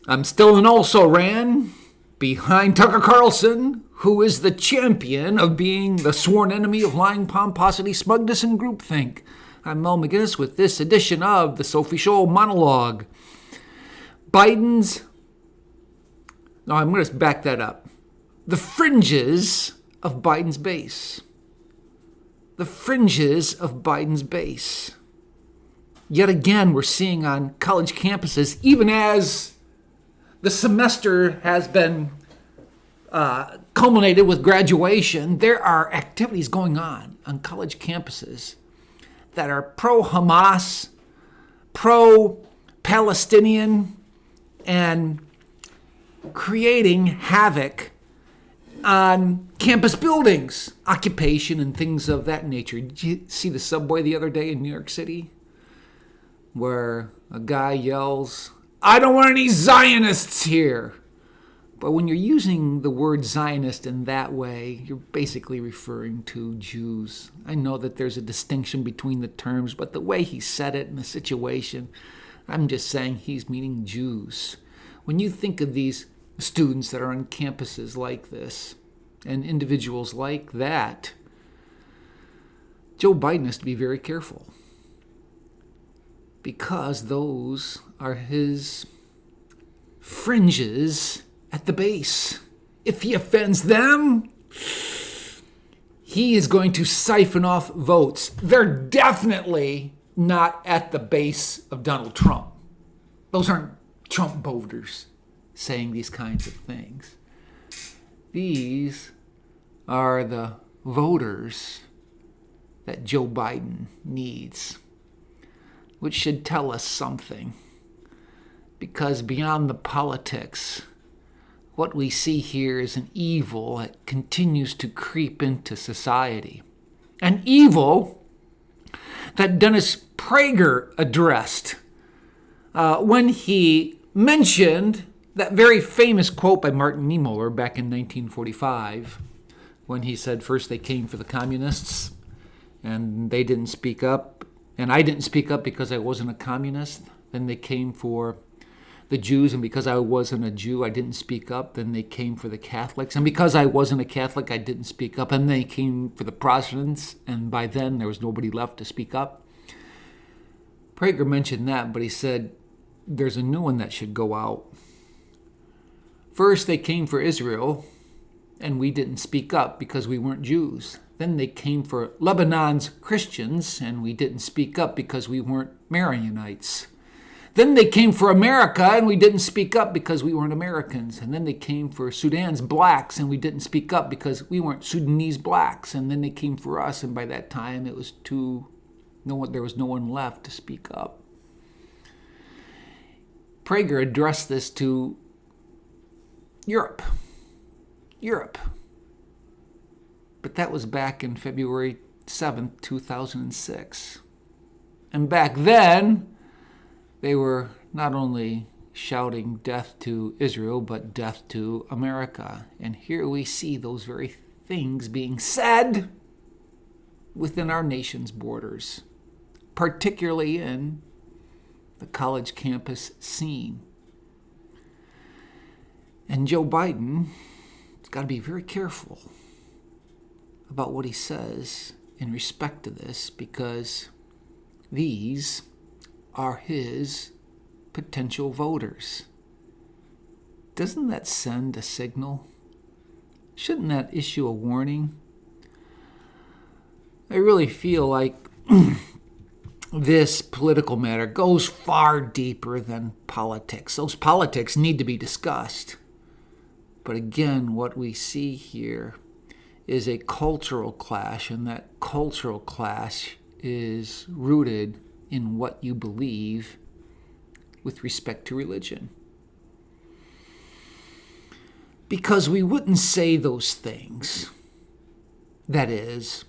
I'm still an also-ran behind Tucker Carlson, who is the champion of being the sworn enemy of lying, pomposity, smugness, and groupthink. I'm Mel McGinnis with this edition of the Sophie Scholl Monologue. I'm going to back that up. The fringes of Biden's base. The fringes of Biden's base. Yet again, we're seeing on college campuses, even as the semester has been culminated with graduation, there are activities going on college campuses that are pro-Hamas, pro-Palestinian, and creating havoc on campus buildings, occupation, and things of that nature. Did you see the subway the other day in New York City where a guy yells, "I don't want any Zionists here"? But when you're using the word Zionist in that way, you're basically referring to Jews. I know that there's a distinction between the terms, but the way he said it in the situation, I'm just saying he's meaning Jews. When you think of these students that are on campuses like this and individuals like that, Joe Biden has to be very careful, because those are his fringes at the base. If he offends them, he is going to siphon off votes. They're definitely not at the base of Donald Trump. Those aren't Trump voters saying these kinds of things. These are the voters that Joe Biden needs, which should tell us something. Because beyond the politics, what we see here is an evil that continues to creep into society. An evil that Dennis Prager addressed when he mentioned that very famous quote by Martin Niemöller back in 1945, when he said, first they came for the communists, and they didn't speak up, and I didn't speak up because I wasn't a communist. Then they came for the Jews, and because I wasn't a Jew, I didn't speak up. Then they came for the Catholics, and because I wasn't a Catholic, I didn't speak up. And they came for the Protestants, and by then there was nobody left to speak up. Prager mentioned that, but he said there's a new one that should go out. First, they came for Israel, and we didn't speak up because we weren't Jews. Then they came for Lebanon's Christians, and we didn't speak up because we weren't Maronites. Then they came for America, and we didn't speak up because we weren't Americans. And then they came for Sudan's blacks, and we didn't speak up because we weren't Sudanese blacks. And then they came for us, and by that time there was no one left to speak up. Prager addressed this to Europe. But that was back in February 7th, 2006. And back then, they were not only shouting death to Israel, but death to America. And here we see those very things being said within our nation's borders, particularly in the college campus scene. And Joe Biden has got to be very careful about what he says in respect to this, because these are his potential voters. Doesn't that send a signal? Shouldn't that issue a warning? I really feel like this political matter goes far deeper than politics. Those politics need to be discussed. But again, what we see here is a cultural clash, and that cultural clash is rooted in what you believe with respect to religion. Because we wouldn't say those things, that is,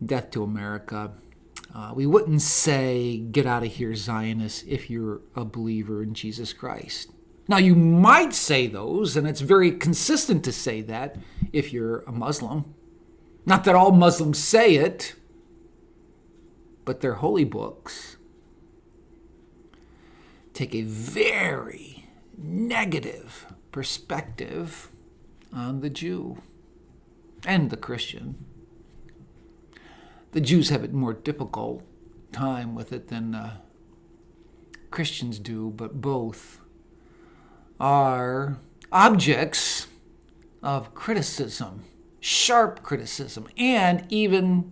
death to America. We wouldn't say, get out of here, Zionists, if you're a believer in Jesus Christ. Now, you might say those, and it's very consistent to say that if you're a Muslim. Not that all Muslims say it, but their holy books take a very, negative perspective on the Jew and the Christian. The Jews have a more difficult time with it than Christians do, but both are objects of criticism, sharp criticism, and even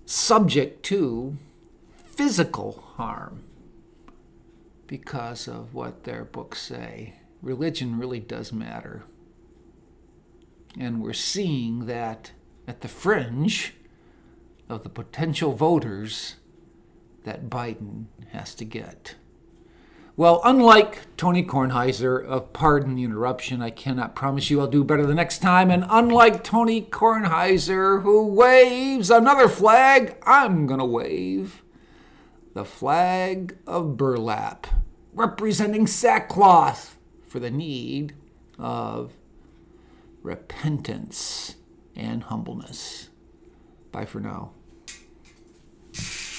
subject to physical harm because of what their books say. Religion really does matter. And we're seeing that at the fringe of the potential voters that Biden has to get. Well, unlike Tony Kornheiser, pardon the interruption, I cannot promise you I'll do better the next time. And unlike Tony Kornheiser, who waves another flag, I'm going to wave the flag of burlap, representing sackcloth for the need of repentance and humbleness. Bye for now.